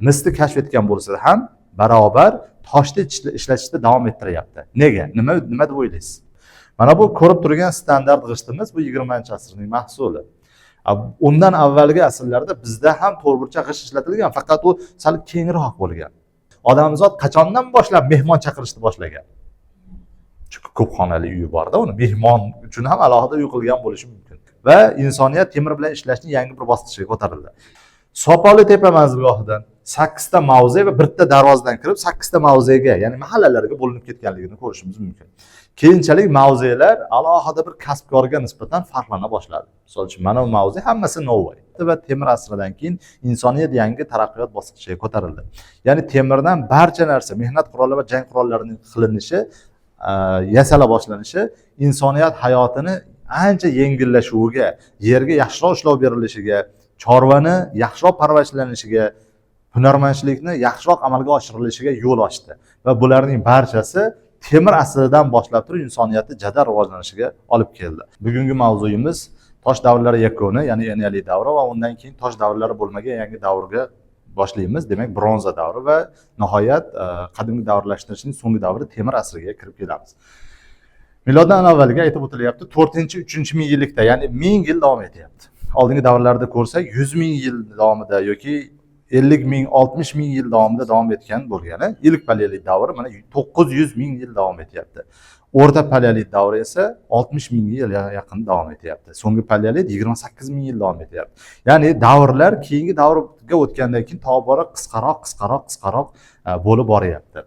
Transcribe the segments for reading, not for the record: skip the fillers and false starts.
misni kashf etgan bo'lsa ham barobar toshni ishlatishda davom ettiryapti. Nega? Nima deb o'ylaysiz? Mana bu ko'rib turgan standart g'ishtimiz bu 20-asrning mahsuli. Undan avvalgi asrlarda bizda ham to'rtburchak g'isht ishlatilgan, faqat u sal kengroq bo'lgan. Odamzod qachondan boshlab mehmon chaqirishni boshlagan? Chunki ko'p xonali uyi bor-da, uni mehmon uchun ham alohida uy qilgan bo'lishi mumkin. Va insoniyat temir bilan ishlashning yangi bir bosqichiga ko'tarildi. Sopoli tepa manzilgohidan 8 ta mavze va 1 ta darvozadan kirib 8 ta mavzega, ya'ni mahallalarga bo'linib ketganligini ko'rishimiz mumkin. Keyinchalik mavzelar alohida bir kasbkorga nisbatan farqlana boshladi. Misol uchun, mana bu mavze hammasi novvoy. Va temir asridan keyin insoniyat yangi taraqqiyot bosqichiga ko'tarildi. Ya'ni temirdan barcha narsa, mehnat qurollari va jang qurollarining qilinishi, yasala boshlanishi insoniyat hayotini ancha yengillashuviga, yerga yaxshiroq ishlov berilishiga, chorvani yaxshiroq parvarishlanishiga, hunarmandchilikni yaxshiroq amalga oshirilishiga yo'l ochdi. Va bularning barchasi temir asridan boshlab turib insoniyatni jadal rivojlanishiga olib keldi. Bugungi mavzuyimiz tosh davrlari yakuni, ya'ni eneolit davri va undan keyin tosh davrlari bo'lmagan yangi davrga boshlaymiz. Demak, bronza davri va nihoyat qadimgi davrlashtirishning so'nggi davri temir asriga kirib kelamiz. Miloddan avvalgi aytib o'tilyapti 4-3-ming-yillikda, ya'ni 1000 yil davom etyapti. Oldingi davrlarda ko'rsak 100 ming yil davomida yoki 50 ming, 60 ming yil davomida davom etgan bo'lgani, ilk paleolit davri mana 900 ming yil davom etyapti. O'rta paleolit davri esa 60 ming yil yaqin davom etyapti. So'nggi paleolit 28 ming yil davom etyapti. Ya'ni davrlar keyingi davrga o'tgandan keyin tobora qisqaroq bo'lib boryapti.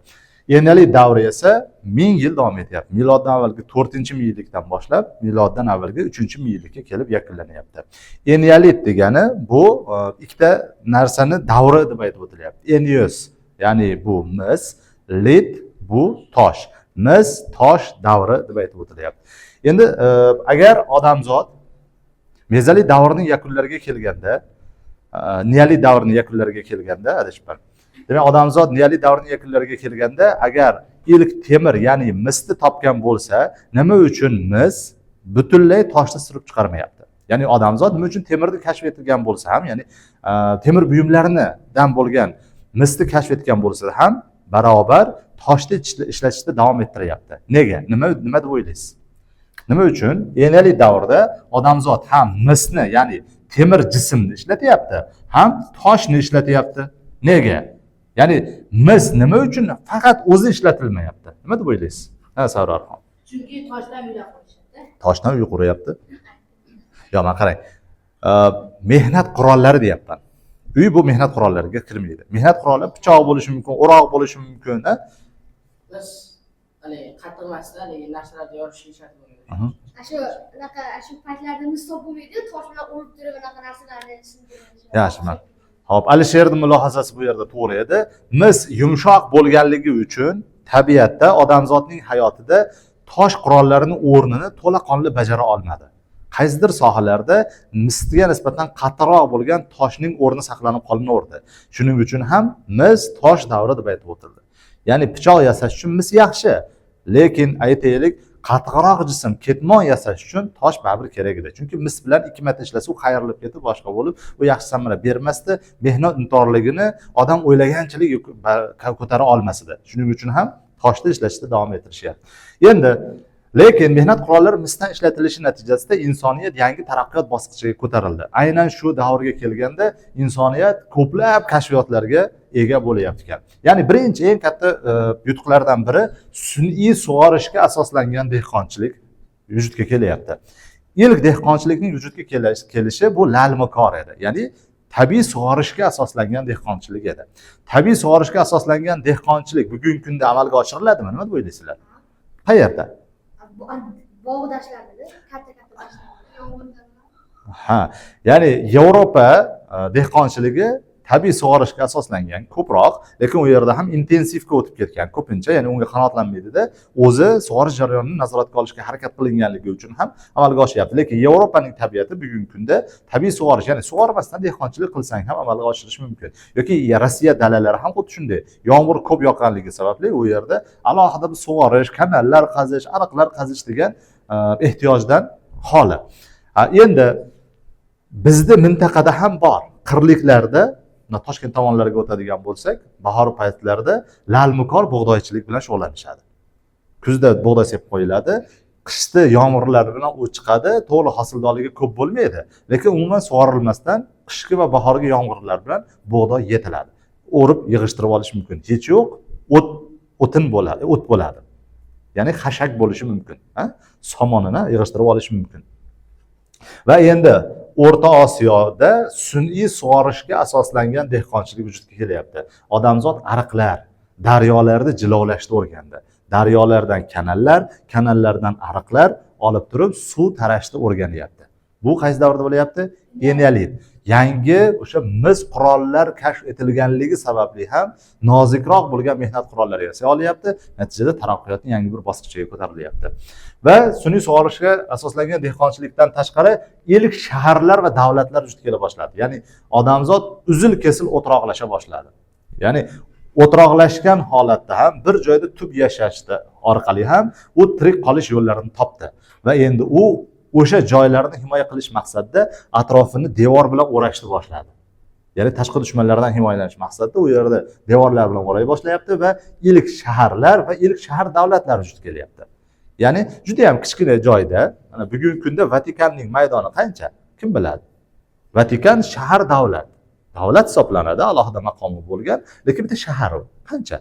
Eneolit davri esa 1000 yil davom etyapti. Miloddan avvalgi 4-ming-yillikdan boshlab miloddan avvalgi 3-ming-yillikka kelib yakunlanyapti. Eneolit degani bu ikkita narsani davri deb aytib o'tilyapti. Eneos, ya'ni bu mis, lit bu tosh. Mis, tosh davri deb aytib o'tilyapti. Endi agar odamzod mezolit davrining yakunlariga kelganda, neolit davrining yakunlariga kelganda adashibman. Demak, odamzod neolit davrining yakunlariga kelganda, agar ilk temir, ya'ni misni topgan bo'lsa, nima uchun mis butunlay toshni surib chiqarmayapti? Ya'ni odamzod nima uchun temirni kashf etgan bo'lsa ham, ya'ni temir buyumlaridan bo'lgan misni kashf etgan bo'lsa ham barobar toshni ishlatishda davom ettiryapti. Nega? Nima deb o'ylaysiz? Nima uchun eneolit davrida odamzod ham misni, ya'ni temir jismni ishlatyapti, ham toshni ishlatyapti? Nega? Ya'ni mis nima uchun faqat o'zi ishlatilmayapti? Nima deb o'ylaysiz? Ha, Savrarxon. Chunki toshdan uy qurishadi. Toshdan uy quryapti. Yo, mana qarang. Mehnat qurollari deyapman. Uy bu mehnat qurollariga kirmaydi. Mehnat qurollar pichoq bo'lishi mumkin, o'roq bo'lishi mumkin, ha? Biz hali qattiq masala, narsalarni yorishga ishlatiladi. Shu paytlarda mis topilmaydi, tosh bilan urib turib anaqa narsalarni sindiradi. Yaxshi, mana. Hop, Alisherning mulohazasi bu yerda to'g'ri edi. Mis yumshoq bo'lganligi uchun tabiatda odamzodning hayotida tosh qurollarining o'rnini to'laqonli bajara olmadi. Qaysidir sohalarda misga nisbatan qattiqroq bo'lgan toshning o'rni saqlanib qolinaverdi. Shuning uchun ham mis tosh davri deb aytib o'tildi. Ya'ni pichoq yasash uchun mis yaxshi, lekin aytaylik, qattiqroq jism, ketmon yasash uchun tosh baribir kerak edi. Chunki mis bilan 2 marta ishlasa u qayrilib ketib boshqa bo'lib, u yaxshi samara bermasdi. Mehnat intorligini odam o'ylaganchalik ko'tara olmas edi. Shuning uchun ham toshni ishlashda davom ettirishyapti. Endi lekin mehnat qurollari misdan ishlatilishi natijasida insoniyat yangi taraqqiyot bosqichiga ko'tarildi. Aynan shu davrga kelganda insoniyat ko'plab kashfiyotlarga ega bo'layapti ekan. Ya'ni birinchi eng katta yutuqlardan biri sun'iy sug'orishga asoslangan dehqonchilik vujudga kelyapti. Ilk dehqonchilikning vujudga kelishi bu lalmikor edi. Ya'ni tabiiy sug'orishga asoslangan dehqonchilik edi. Tabiiy sug'orishga asoslangan dehqonchilik bugungi kunda amalga oshiriladimi? Nima deb o'ylaysizlar? Qayerda? Bog' dashtlarida, katta dashtlarda. Ha, ya'ni Yevropa dehqonchiligi tabiiy sug'orishga asoslangan ko'proq, lekin u yerda ham intensivga o'tib ketgan ko'pincha, ya'ni unga qanotlanmaydida, o'zi sug'orish jarayonini nazoratga olishga harakat qilinganligi uchun ham amalga oshyapti. Lekin Yevropaning tabiati bugungi kunda tabiiy sug'orish, ya'ni sug'ormasdan dehqonchilik qilsang ham amalga oshirish mumkin. Yoki Rossiya dalalari ham xuddi shunday. Yomg'ir ko'p yoqqanligi sababli u yerda alohida bir sug'orish, kanallar qazish, ariqlar qazish degan ehtiyojdan xoli. Endi bizda mintaqada ham bor. Qirliklarda Toshkent tomonlariga o'tadigan bo'lsak, bahor paytlarida lalmukor bug'doychilik bilan shug'ullanishadi. Kuzda bug'doy sepib qo'yiladi, qishda yomg'irlar bilan u chiqadi, to'liq hosildorligi ko'p bo'lmaydi, lekin umuman sug'orilmasdan qishki va bahorgi yomg'irlar bilan bug'doy yetiladi. O'rib yig'ishtirib olish mumkin. Hech yo'q, o'tin bo'ladi, o't bo'ladi. Ya'ni xashak bo'lishi mumkin, somonini yig'ishtirib olish mumkin. Va endi O'rta Osiyoda sun'iy sug'orishga asoslangan dehqonchilik vujudga kelyapti. Odamzod ariqlar, daryolarni jilovlashni o'rgandi. Daryolardan kanallar, kanallardan ariqlar olib turib suv tarashni o'rganyapti. Bu qaysi davrda bo'lyapti? Eneolit. Yangi o'sha mis qurollar kashf etilganligi sababli ham nozikroq bo'lgan mehnat qurollari yasay olyapti. Natijada taraqqiyotning yangi bir bosqichiga ko'tarilyapti. Va sun'iy sug'orishga asoslangan dehqonchilikdan tashqari ilk shaharlar va davlatlar vujudga kela boshladi. Ya'ni odamzod uzil-kesil o'troqlasha boshladi. Ya'ni o'troqlashgan holatda ham bir joyda tub yashashda orqali ham u tirik qolish yo'llarini topdi. Va endi u o'sha joylarni himoya qilish maqsadida atrofini devor bilan o'rashni boshladi. Ya'ni tashqi dushmanlardan himoyalanish maqsadida u yerda devorlar bilan o'ray boshlayapti va ilk shaharlar va ilk shahar davlatlar vujudga kelyapti. Ya'ni juda ham kichkina joyda, mana bugungi kunda Vatikanning maydoni qancha? Kim biladi? Vatikan shahar davlat. Davlat hisoblanadi, alohida maqomi bo'lgan, lekin bitta shahar u. Qancha?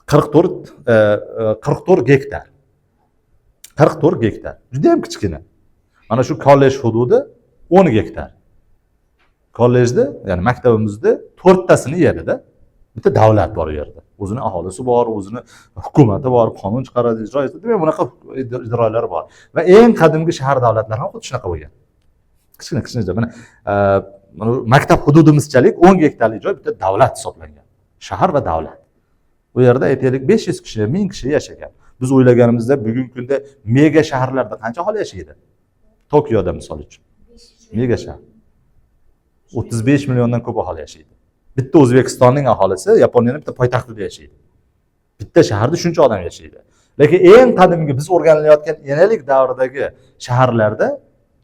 44 gektar. 44 gektar. Juda ham kichkina. Mana shu kollej hududi 10 gektar. Kollejda, ya'ni maktabimizda 4 tasini yerida bitta davlat bor u yerda. O'zini aholisi bor, o'zini hukumati bor, qonun chiqaradi, ijro etadi. Demak, bunaqa ijrolar bor. Va eng qadimgi shahar davlatlar ham xuddi shunaqa bo'lgan. Kichkina joy. Mana maktab hududimizchalik 10 gektarlik joy bitta davlat hisoblangan. Shahar va davlat. Bu yerda aytaylik 500 kishi, 1000 kishi yashagan. Biz o'ylaganimizda bugungi kunda mega shaharlarda qancha aholi yashaydi? Tokioda misol uchun. Mega shahar. 35 milliondan ko'p aholi yashaydi. Bitta O'zbekistonning aholisi Yaponiyaning bitta poytaxtida yashaydi. Bitta shaharda shuncha odam yashaydi. Lekin eng qadimgi biz o'rganilayotgan eneolit davridagi shaharlarda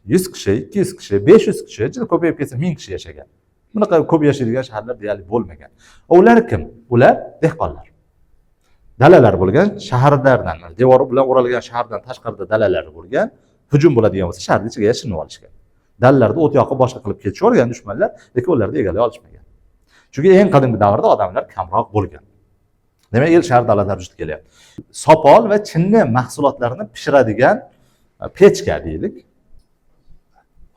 100 kishi, 200 kishi, 500 kishi, juda ko'payib ketsa 1000 kishi yashagan. Bunaqa ko'p yashaydigan shaharlar deyarli bo'lmagan. Ular kim? Ular dehqonlar. Dalalar bo'lgan, shaharlardan, devor bilan o'ralgan shahardan tashqarida dalalar bo'lgan, hujum bo'ladigan bo'lsa shaharning ichiga yashirinib olishgan. Dalalarda o't yoqib boshqa qilib ketishavergan dushmanlar, lekin ularni egallay olishmagan. Chunki eng qadimgi davrda odamlar kamroq bo'lgan. Demak, el shahar davlatlar vujudga kelyapti. Sopol va chinni mahsulotlarini pishiradigan pechka deylik.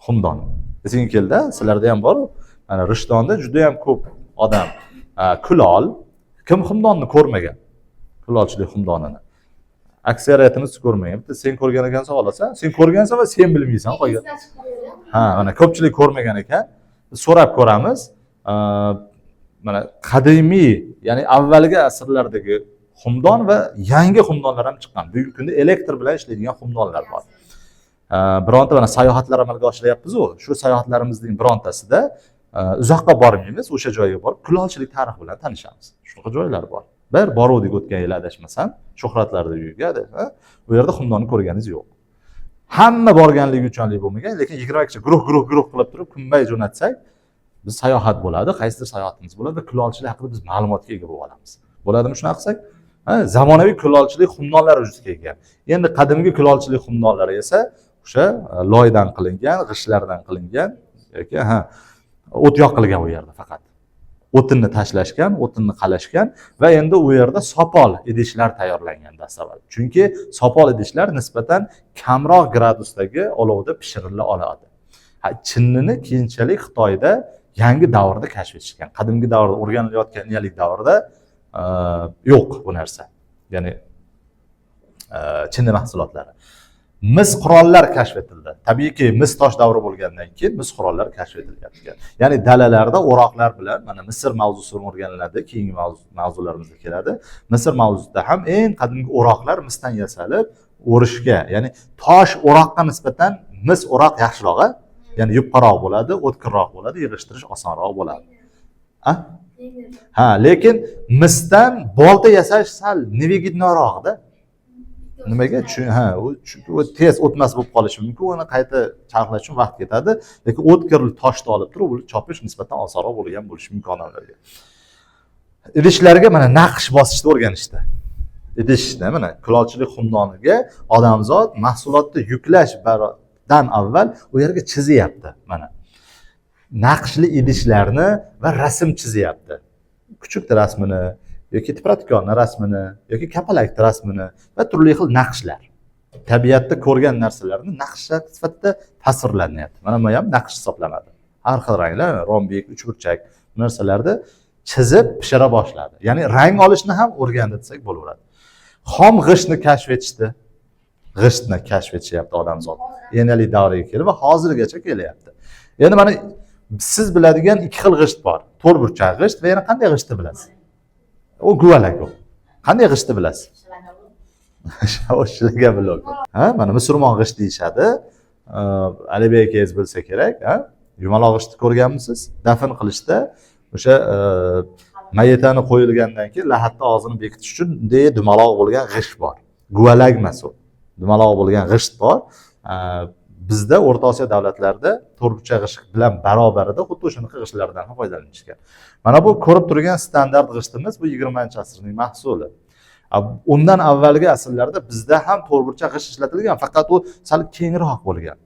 Xumdon. Esingizga keldi, sizlarda ham bor. Mana Rishtonda juda ham ko'p odam kulol, kim xumdonni ko'rmagan? Kulolchilik xumdonini. Aksariyatimiz ko'rmagan. Bitta sen ko'rgan ekansan, olasan. Sen ko'rgansan va sen bilmaysan qolgan. Mana ko'pchilik ko'rmagan ekan. So'rab ko'ramiz. Mana qadimiy, ya'ni avvalgi asrlardagi xumdon va yangi xumdonlar ham chiqqan. Bugungi kunda elektr bilan ishlaydigan xumdonlar bor. Bironta mana sayohatlar amalga oshiryapmiz-ku. Shu sayohatlarimizning birontasida uzoqqa bormaymiz, o'sha joyga borib kulolchilik tarixi bilan tanishamiz. Shunaqa joylar bor. Bir boruvdik o'tgan yil adashmasam, Shuhratlarda uyga, bu yerda xumdonni ko'rganingiz yo'q. Hamma borganligi uchunlik bo'lmagan, lekin 20 kishi guruh qilib turib kunbay jo'natsak, biz sayohat bo'ladi, qaysidir sayohatimiz bo'ladi va kulolchilik haqida biz ma'lumotga ega bo'lib olamiz. Bo'ladimi shuni qilsak? Zamonaviy kulolchilik xumdonlari vujudga kelgan. Endi qadimgi kulolchilik xumdonlari esa o'sha loydan qilingan, g'ishlardan qilingan yoki o't yoqilgan u yerda faqat. O'tinni tashlashgan, o'tinni qalashgan va endi u yerda sopol idishlar tayyorlangan dastavval. Chunki sopol idishlar nisbatan kamroq gradusdagi olovda pishirilib oladi. Chinnini keyinchalik Xitoyda yangi davrda kashf etishgan. Qadimgi davrda o'rganilayotgan neolit davrida yo'q bu narsa. Ya'ni chinni mahsulotlari. Mis qurollar kashf etildi. Tabiiyki, mis tosh davri bo'lgandan keyin mis qurollar kashf etilyapti. Ya'ni dalalarda o'roqlar bilan, mana Misr mavzusini o'rganiladi, keyingi mavzularimizga keladi. Misr mavzusida ham eng qadimgi o'roqlar misdan yasalib, o'rishga, ya'ni tosh o'roqqa nisbatan mis o'roq yaxshiroq, ya'ni yupqaroq bo'ladi, o'tkirroq bo'ladi, yig'ishtirish osonroq bo'ladi. Lekin misdan bolta yasash sal nevigidnoroqda. Nimaga? Chunki u tez o'tmas bo'lib qolishi mumkin. Uni qayta charxlash uchun vaqt ketadi. Lekin o'tkir toshni olib turib, uni chopish nisbatan osonroq bo'lgan bo'lishi mumkin odamlarga. Idishlarga mana naqsh bosishni o'rganishdi. Idishni mana kulolchilik xumdoniga odamzod mahsulotni yuklashdan avval u yerga chizyapti mana. Naqshli idishlarni va rasm chizyapti. Kuchuklar rasmini yoki tipratikonni rasmini yoki kapalakni rasmini va turli xil naqshlar. Tabiatda ko'rgan narsalarni naqshlar sifatida tasvirlanyapti. Mana bu ham naqsh hisoblanadi. Har xil ranglar, rombik, uchburchak narsalarni chizib pishira boshladi. Ya'ni rang olishni ham o'rgandi desak bo'laveradi. Xom g'ishtni kashf etishdi. G'ishtni kashf etishyapti odamzod. Enali davriga kelib va hozirgacha kelyapti. Endi mana siz biladigan ikki xil g'isht bor. To'rtburchak g'isht va yana qanday g'ishtni bilasiz? O guvalak o. Qanday g'ishtni bilasiz? O shilaga blok. Ha, mana musulmon g'isht deyishadi. Alibek akangiz bilsa kerak, ha? Yumaloq g'ishtni ko'rganmisiz? Dafn qilishda o'sha mayitani qo'yilgandan keyin lahatda og'zini bekitish uchun dumaloq bo'lgan g'isht bor. Guvalak emas u. Dumaloq bo'lgan g'isht bor. Bizda O'rta Osiyo davlatlarida to'rtburchak g'isht bilan barobarida xuddi o'shaning g'ishtlardan ham foydalanishgan. Mana bu ko'rib turgan standart g'ishtimiz bu 20-asrning mahsuli. Undan avvalgi asrlarda bizda ham to'rtburchak g'isht ishlatilgan, faqat u sal kengroq bo'lgan.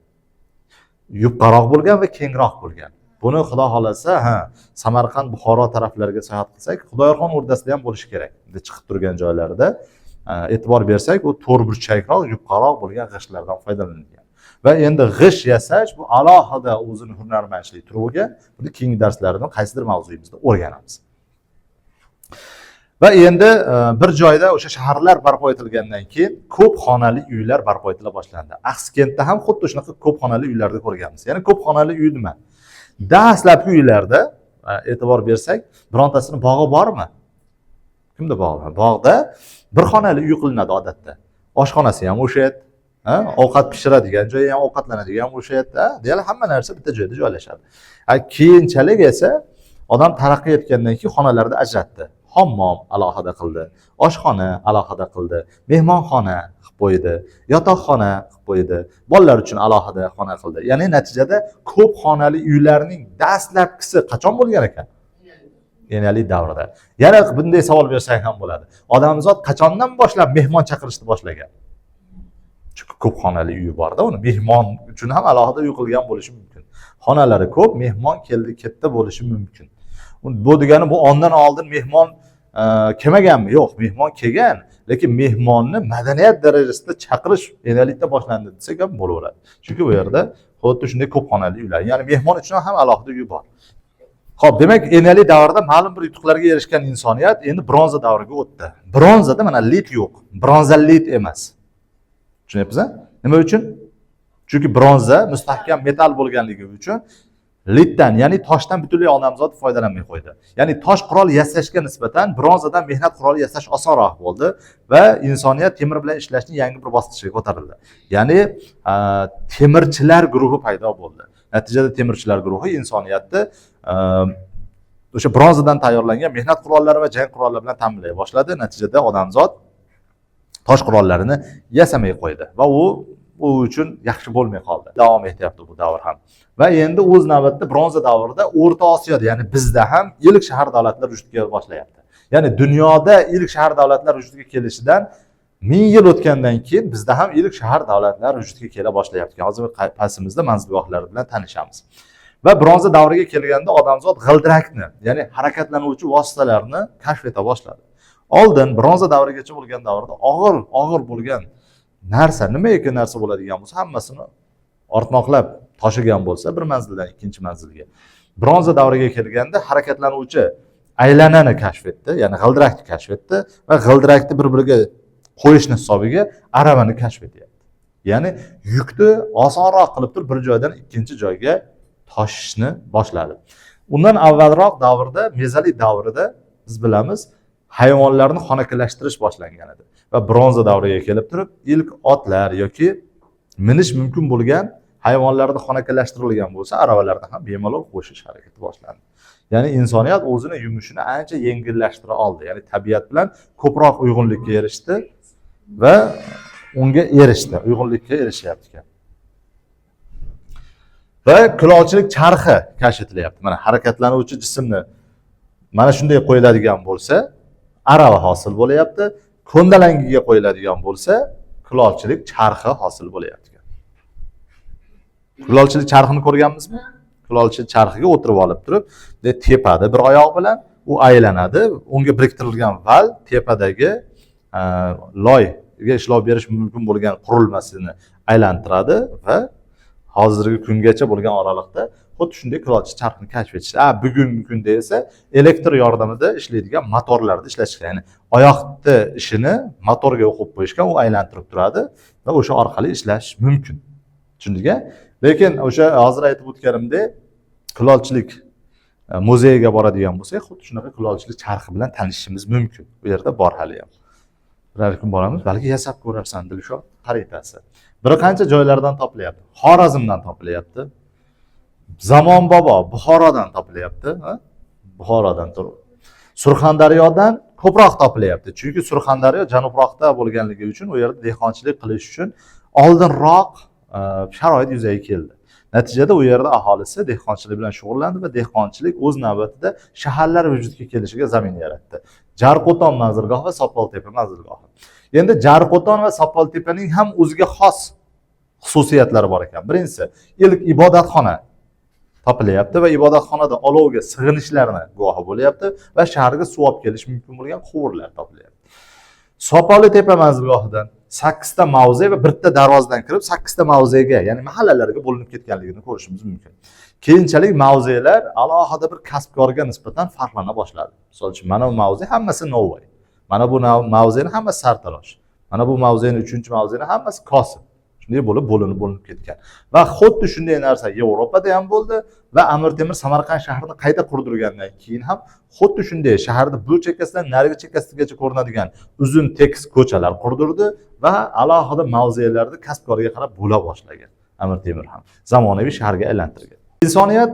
Yuqaroq bo'lgan va kengroq bo'lgan. Buni xudo xolasa, Samarqand, Buxoro taraflariga sayohat qilsak, Xudoyorxon o'rdasida ham bo'lishi kerak. Endi chiqib turgan joylarda e'tibor bersak, u to'rtburchakroq, yuqaroq bo'lgan g'ishtlardan foydalanilgan. Va endi g'isht yasash bu alohida o'zini hunarmandchilik turi bo'lgan. Buni keyingi darslarda qaysidir mavzuyimizda o'rganamiz. Va endi bir joyda o'sha shaharlar barpo etilgandan keyin ko'p xonali uylar barpo etila boshlandi. Axsikentda ham xuddi shunaqa ko'p xonali uylarni ko'rganmiz. Ya'ni ko'p xonali uy nima? Dastlabki uylarda e'tibor bersak, birontasini bog'i bormi? Kimda bog'i? Bog'da bir xonali uy qilinadi odatda. Oshxonasi ham o'sha yer, ovqat pishiradigan joyi ham, ovqatlanadigan o'sha yerda, deyarli hamma narsa bitta joyda joylashadi. Keyinchalik esa odam taraqqiy etgandan keyin xonalarni ajratdi. Hammom alohida qildi, oshxona alohida qildi, mehmonxona qilib qo'ydi, yotoqxona qilib qo'ydi, bolalar uchun alohida xona qildi. Ya'ni natijada ko'p xonali uylarning dastlabkisi qachon bo'lgan ekan? Enali davrida. Yana bunday savol bersak ham bo'ladi. Odamzod qachondan boshlab mehmon chaqirishni boshlagan? Chunki ko'p xonali uyi bor-da, uni mehmon uchun ham alohida uy qilgan bo'lishi mumkin. Xonalari ko'p, mehmon keldi, ketdi bo'lishi mumkin. Bu degani bu ondan oldin mehmon kelmaganmi? Yo'q, mehmon kelgan, lekin mehmonni madaniyat darajasida chaqirish enalikda boshlandi desak ham bo'laveradi. Chunki bu yerda xuddi shunday ko'p xonali uylar, ya'ni mehmon uchun ham alohida uy bor. Xo'p, demak, enali davrda ma'lum bir yutuqlarga erishgan insoniyat endi bronza davriga o'tdi. Bronzada mana lit yo'q, bronzalit emas. Tushunyapsiz-a? Nima uchun? Chunki bronza mustahkam metal bo'lganligi uchun litdan, ya'ni toshdan butunlay odamzod foydalanmay qo'ydi. Ya'ni tosh qurol yasashga nisbatan bronzadan mehnat quroli yasash osonroq bo'ldi va insoniyat temir bilan ishlashning yangi bir bosqichiga ko'tarildi. Ya'ni temirchilar guruhi paydo bo'ldi. Natijada temirchilar guruhi insoniyatni o'sha bronzadan tayyorlangan mehnat qurollari va jang qurollari bilan ta'minlay boshladi. Natijada odamzod tosh qurollarini yasamay qo'ydi va u uchun yaxshi bo'lmay qoldi. Davom etyapti bu davr ham. Va endi o'z navbatida bronza davrida O'rta Osiyoda, ya'ni bizda ham ilk shahar davlatlar vujudga kela boshlayapti. Ya'ni dunyoda ilk shahar davlatlar vujudga kelishidan 1000 yil o'tgandan keyin bizda ham ilk shahar davlatlar vujudga kela boshlayapti. Hozir pasimizda manzilgohlar bilan tanishamiz. Va bronza davriga kelganda odamzod g'ildirakni, ya'ni harakatlanuvchi vositalarni kashf eta boshladi. Oldin bronza davrigacha bo'lgan davrda og'ir bo'lgan narsa, nima ekan narsa bo'ladigan bo'lsa, hammasini ortmoqlab toshigan bo'lsa bir manzildan ikkinchi manzilga. Bronza davriga kelganda harakatlanuvchi aylanani kashf etdi, ya'ni g'ildirakni kashf etdi va g'ildirakni bir-biriga qo'yishni hisobiga aravani kashf etyapti. Ya'ni yukni osonroq qilib turib bir joydan ikkinchi joyga toshishni boshladi. Undan avvalroq davrda, mezolit davrida biz bilamiz, hayvonlarni xonakilashtirish boshlangan edi. Va bronza davriga kelib turib, ilk otlar yoki minish mumkin bo'lgan hayvonlarni xonakilashtirilgan bo'lsa, aravalarni ham bemalol qo'shish harakati boshlandi. Ya'ni insoniyat o'zini yumushini ancha yengillashtira oldi. Ya'ni tabiat bilan ko'proq uyg'unlikka erishdi va unga erishdi, uyg'unlikka erishyapti ekan. Va kulolchilik charxi kashf etilyapti. Mana harakatlanuvchi jismni mana shunday qo'yiladigan bo'lsa, arava hosil bo'layapti. Ko'ndalangiga qo'yiladigan bo'lsa, kulolchilik charxi hosil bo'layapti. Kulolchilik charxini ko'rganmizmi? Kulolchilik charxiga o'tirib olib turib, tepada bir oyoq bilan u aylanadi. Unga biriktirilgan val tepadagi loyga ishlov berish mumkin bo'lgan qurilmasini aylantiradi va hozirgi kungacha bo'lgan oraliqda xuddi shunday kulolchilik charxini kashf etishdi. Bugungi kunda esa elektr yordamida ishlaydigan motorlarda ishlashgan. Ya'ni oyoqni ishini motorga o'qib qo'yishgan, u aylantirib turadi va o'sha orqali ishlash mumkin. Tushundingmi? Lekin o'sha hozir aytib o'tganimdek, kulolchilik muzeyiga boradigan bo'lsak, xuddi shunaqa kulolchilik charxi bilan tanishishimiz mumkin. Bu yerda bor hali ham. Bir kun boramiz, balki yasab ko'rarsan Dilshod xaritasi. Bir qancha joylardan topilyapti. Xorazmdan topilyapti. Zamon bobo Buxorodan topilyapti, Buxorodan turib. Surxondaryodan ko'proq topilyapti. Chunki Surxondaryo janubroqda bo'lganligi uchun u yerda dehqonchilik qilish uchun oldinroq sharoit yuzaga keldi. Natijada u yerda aholisi dehqonchilik bilan shug'ullandi va dehqonchilik o'z navbatida shaharlar vujudga kelishiga zamin yaratdi. Jarqo'ton manzilgohi va Sopoltepa manzilgohi. Endi Jarqo'ton va Sopoltepaning ham o'ziga xos xususiyatlari bor ekan. Birinchisi, ilk ibodatxona topilyapti va ibodatxonada olovga sig'inishlarni guvohi bo'lyapti va shaharga suv olib kelish mumkin bo'lgan quvurlar topilyapti. Sopoltepa manzilgohidan 8 ta mavze va 1 ta darvozadan kirib 8 ta mavzega, ya'ni mahallalarga bo'linib ketganligini ko'rishimiz mumkin. Keyinchalik mavzelar alohida bir kasbkorga nisbatan farqlana boshladi. Misol uchun, mana bu mavze hammasi novvoy. Mana bu mavzening hammasi sartarosh. Mana bu mavzening 3-mavzening hammasi kosib. Shunday bo'lib bo'linib ketgan. Va xuddi shunday narsa Yevropada ham bo'ldi va Amir Temur Samarqand shahrini qayta qurdirgandan keyin ham xuddi shunday shaharda bu chekkasidan narigi chekkasigacha ko'rinadigan uzun tekis ko'chalar qurdirdi va alohida mavzelarni kasbkorga qarab bo'la boshlagan. Amir Temur ham zamonaviy shaharga aylantirgan. Insoniyat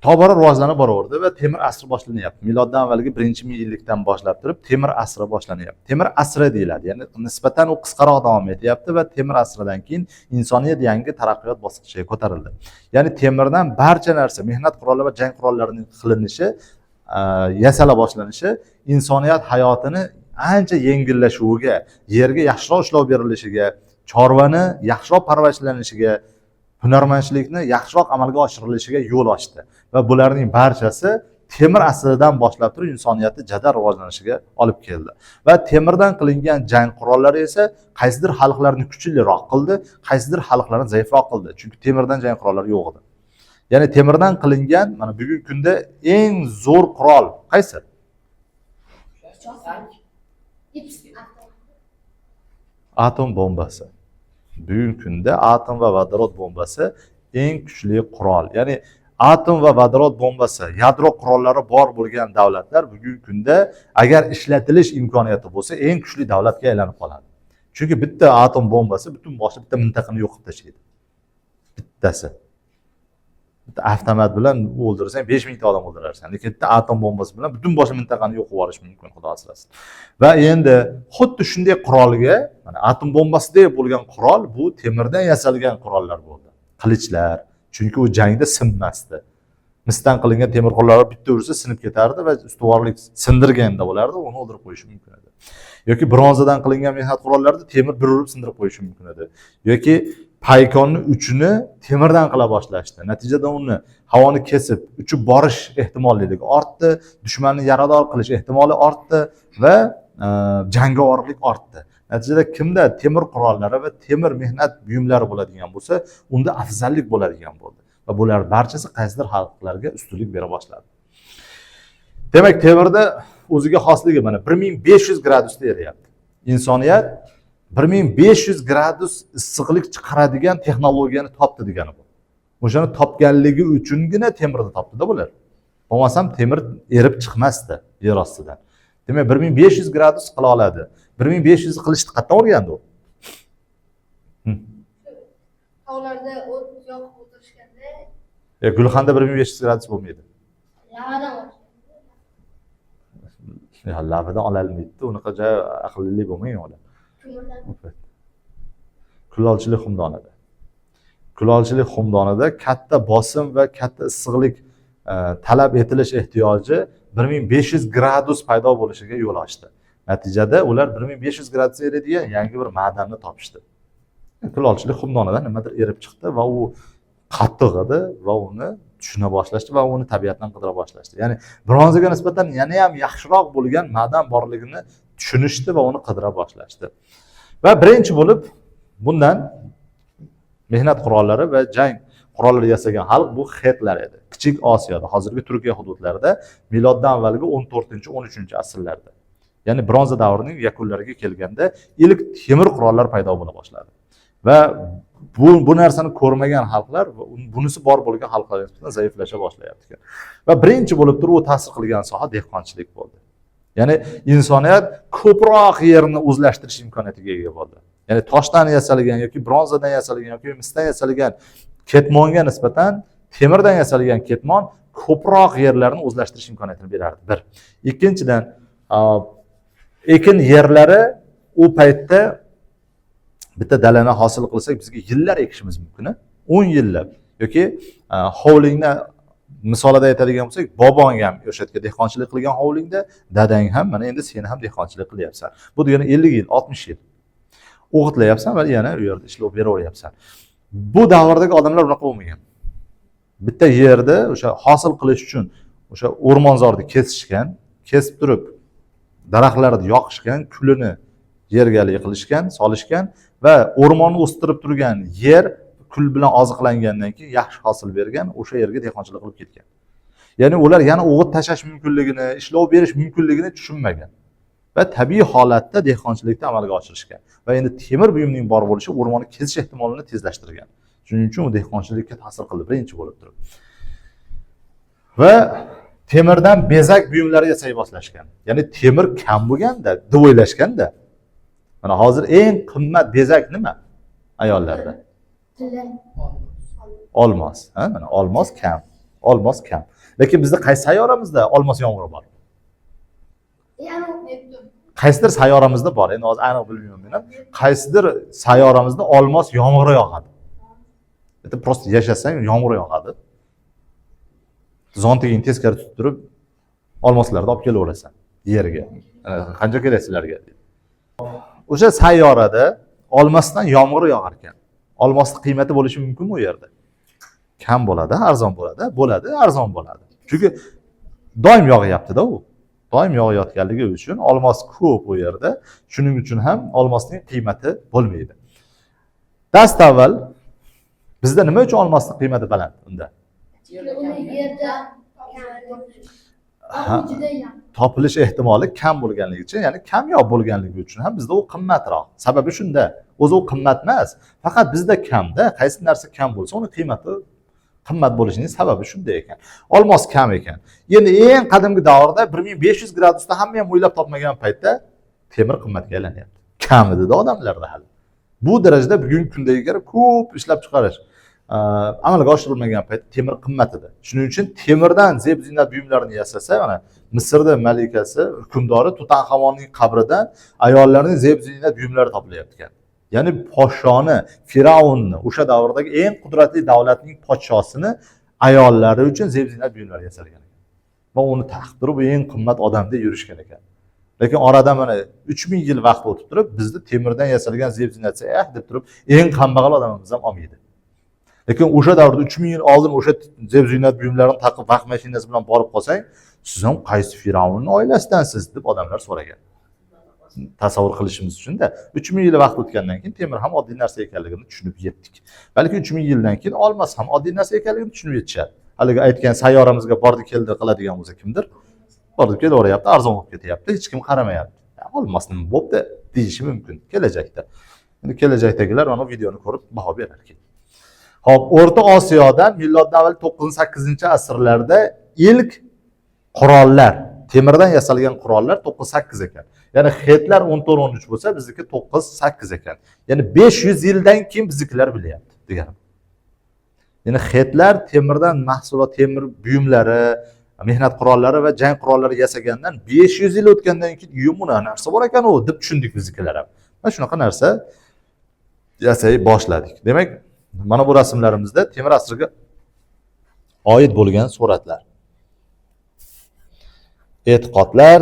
tobora rivojlanib boraverdi va Temir asri boshlanyapti. Miloddan avvalgi 1-ming-yillikdan boshlab turib Temir asri boshlanyapti. Temir asri deyiladi. Ya'ni nisbatan u qisqaroq davom etyapti va Temir asridan keyin insoniyat yangi taraqqiyot bosqichiga ko'tarildi. Ya'ni Temirdan barcha narsa, mehnat qurollari va jang qurollarining qilinishi, yasala boshlanishi insoniyat hayotini ancha yengillashuviga, yerga yaxshiroq ishlov berilishiga, chorvani yaxshiroq parvarishlanishiga, hunarmandchilikni yaxshiroq amalga oshirilishiga yo'l ochdi va bularning barchasi Temir asridan boshlab turib insoniyatni jadal rivojlanishiga olib keldi. Va Temirdan qilingan jang qurollari esa qaysidir xalqlarni kuchliroq qildi, qaysidir xalqlarni zaifroq qildi. Chunki Temirdan jang qurollari yo'q edi. Ya'ni Temirdan qilingan mana bugungi kunda eng zo'r qurol qaysi? Atom bombasi. Bugungi kunda atom va vodorod bombasi eng kuchli qurol. Ya'ni atom va vodorod bombasi, yadro qurollari bor bo'lgan davlatlar bugungi kunda agar ishlatilish imkoniyati bo'lsa, eng kuchli davlatga aylanib qoladi. Chunki bitta atom bombasi butun boshli bitta mintaqani yo'q qilib tashlaydi. Bittasi. Bitta avtomat bilan o'ldirsang 5000 ta odam o'ldirarsan. Lekin bitta atom bombasi bilan butun boshli mintaqani yo'q qilib yuborish mumkin, xudo asrasin. Va endi xuddi shunday qurolga, mana atom bombasidek bo'lgan qurol bu temirdan yasalgan qurollar bo'ldi. Qilichlar, chunki u jangda sinmasdi. Misdan qilingan temir qurollar bitta ursa sinib ketardi va ustuvorlik sindirganda bo'lardi, uni o'ldirib qo'yishi mumkin edi. Yoki bronzadan qilingan mehnat qurollarida temir bir urib sindirib qo'yishi mumkin edi. Yoki paykonni uchini temirdan qila boshlashdi. Natijada uni havoni kesib, uchib borish ehtimolligi ortdi, dushmanni yarador qilish ehtimoli ortdi va jangovarlik ortdi. Natijada kimda temir qurollari va temir mehnat buyumlari bo'ladigan bo'lsa, unda afzallik bo'ladigan bo'ldi. Va bular barchasi qaysidir xalqlarga ustunlik bera boshladi. Demak, temirda o'ziga xosligi mana 1500 gradusda eriyapti. Insoniyat 1500 gradus issiqlik chiqaradigan texnologiyani topdi degani bu. O'shani topganligi uchungina temirni topdi-da bular. Bo'lmasam temir erib chiqmasdi yer ostidan. Demak, 1500 gradus qila oladi. 1500 qilishni qayerdan o'rgandi u? Tog'larda o't yoqib o'tirishganda. Gulxanda 1500 gradus bo'lmaydi. Lavadan Ya labidan ololmaydi. Unaqa joy aqlli bo'lmaydi ular. Ko'mirdan. Kulolchilik xumdonida. Kulolchilik xumdonida katta bosim va katta issiqlik talab etilish ehtiyoji 1500 gradus paydo bo'lishiga yo'l ochdi. Natijada ular 1500 gradus eriydigan yangi bir ma'danni topishdi. Kulolchilik xumdonidan nimadir erib chiqdi va u qattiq edi va uni tushuna boshlashdi va uni tabiatdan qidira boshlashdi. Ya'ni bronzaga nisbatan yana ham yaxshiroq bo'lgan ma'dan borligini tushunishdi va uni qidira boshlashdi. Va birinchi bo'lib bundan mehnat qurollari va jang qurollari yasagan xalq bu xetlar edi. Kichik Osiyoda, hozirgi Turkiya hududlarida miloddan avvalgi 14-13 asrlarda. Ya'ni bronza davrining yakunlariga kelganda ilk temir qurollar paydo bo'la boshladi. Va bu narsani ko'rmagan xalqlar bunisi bor bo'lgan xalqlar nisbatan zaiflasha boshlayapti ekan. Va birinchi bo'lib turib u ta'sir qilgan soha dehqonchilik bo'ldi. Ya'ni insoniyat ko'proq yerni o'zlashtirish imkoniyatiga ega bo'ldi. Ya'ni toshdan yasalgan yoki bronzadan yasalgan yoki misdan yasalgan ketmonga nisbatan temirdan yasalgan ketmon ko'proq yerlarni o'zlashtirish imkoniyatini berardi. Bir. Ikkinchidan, ekin yerlari u paytda bitta dalani hosil qilsak bizga yillar ekishimiz mumkin, 10 yillab yoki hovlingni misolida aytadigan bo'lsak, bobong ham o'sha yerga dehqonchilik qilgan hovlingda, dadang ham mana endi sen ham dehqonchilik qilyapsan. Bu degani 50 yil, 60 yil o'g'itlayapsan va yana u yerda ishlab beraveryapsan. Bu davrdagi odamlar unaqa bo'lmagan. Bitta yerda o'sha hosil qilish uchun o'sha o'rmonzorni kesishgan, kesib turib daraxtlarni yoqishgan, kulini yergalik qilishgan, solishgan va o'rmonni o'stirib turgan yer kul bilan oziqlangandan keyin yaxshi hosil bergan, o'sha yerga dehqonchilik qilib ketgan. Ya'ni ular yana o'g'it tashlash mumkinligini, ishlov berish mumkinligini tushunmagan va tabiiy holatda dehqonchilikni amalga oshirishgan. Va endi temir buyumning bor bo'lishi o'rmonni kesish ehtimolini tezlashtirgan. Shuning uchun u dehqonchilikka ta'sir qildi birinchi bo'lib turib. Va temirdan bezak buyumlari yasay boshlashgan. Ya'ni temir kam bo'lganda, deb o'ylashganda. Mana hozir eng qimmat bezak nima? Ayollarda. Olmos, ha? Mana olmos kam. Olmos kam. Lekin bizda qaysi sayyoramizda olmos yomg'iri bor? Qaysidir sayyoramizda bor. Endi hozir aniq bilmayman men ham. Qaysidir sayyoramizda olmos yomg'iri yog'adi. Bitta prosta yashasang yomg'ir yog'adi. Zontiging teskari tutib turib olmoslarni olib kelaverasan yerga. Qancha kerak sizlarga? O'sha sayyorada olmosdan yomg'ir yog'ar ekan. Olmosning qiymati bo'lishi mumkinmi u yerda? Kam bo'ladi, arzon bo'ladi, arzon bo'ladi. Chunki doim yog'yapti-da u. Doim yog'ayotganligi uchun olmos ko'p u yerda. Shuning uchun ham olmosning qiymati bo'lmaydi. Dastavval bizda nima uchun olmosning qiymati baland unda? Topilish ehtimoli kam bo'lganligi uchun, ya'ni kamyob bo'lganligi uchun ham bizda u qimmatroq. Sababi shunda. O'zi u qimmat emas, faqat bizda kamda. Qaysi narsa kam bo'lsa, uni qiymati qimmat bo'lishining sababi shunda ekan. Olmos kam ekan. Endi eng qadimgi davrda 1500 gradusda hamma ham o'ylab topmagan paytda temir qimmatga aylanyapti. Kam edi-da odamlarda hali. Bu darajada bugungi kundagi ko'p ishlab chiqarish amalga oshirilmagan paytda temir qimmat edi. Shuning uchun temirdan zeb-ziynat buyumlarini yasasa, mana Misrda malikasi, hukmdori Tutanxamonning qabridan ayollarning zeb-ziynat buyumlari topilyapti ekan. Ya'ni podshoni, Firavunni, o'sha davrdagi eng qudratli davlatning podshosini ayollari uchun zeb-ziynat buyumlari yasalgan ekan. Va uni taqib turib eng qimmat odamdek yurishgan ekan. Lekin oradan mana 3000 yil vaqt o'tib turib, bizda temirdan yasalgan zeb-ziynat deb turib eng kambag'al odamimiz ham olmaydi. Lekin o'sha davrda 3000 yil oldin o'sha zeb-ziynat buyumlarini taqib vaqt mashinasi bilan borib qolsang, siz ham qaysi Firavunning oilasidansiz deb odamlar so'ragan. Tasavvur qilishimiz uchun-da 3000 yil vaqt o'tgandan keyin temir ham oddiy narsa ekanligini tushunib yetdik. Balki 3000 yildan keyin olmos ham oddiy narsa ekanligini tushunib yetishadi. Haligi aytgan sayyoramizga bordi keldi qiladigan bo'lsa kimdir? Bordi kelaveryapti, arzon bo'lib ketyapti, hech kim qaramayapti. Olmos nima bo'pti deyishi mumkin kelajakda. Endi kelajakdagilar mana videoni ko'rib baho berar ekan. Xo'p, O'rta Osiyodan miloddan avval 9-8-asrlarda ilk qurollar, temirdan yasalgan qurollar 9-8 ekan. Ya'ni xetlar 14-13 bo'lsa, bizniki 9-8 ekan. Ya'ni 500 yildan keyin biznikilar bilyapti deganim. Ya'ni xetlar temirdan mahsulot, temir buyumlari, mehnat qurollari va jang qurollari yasagandan 500 yil o'tgandan keyin buni narsa bor ekan u deb tushundik biznikilar ham. Mana shunaqa narsa yasay boshladik. Demak, mana bu rasmlarimizda temir asriga oid bo'lgan suratlar. E'tiqodlar,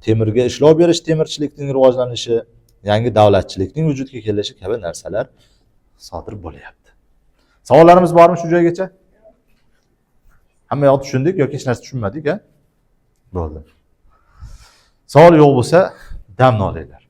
temirga ishlov berish, temirchilikning rivojlanishi, yangi davlatchilikning vujudga kelishi kabi narsalar sodir bo'lyapti. Savollarimiz bormi shu joygacha? Hamma yoqni tushundik yoki hech narsa tushunmadik, a? Bo'ldi. Savol yo'q bo'lsa, damni olinglar.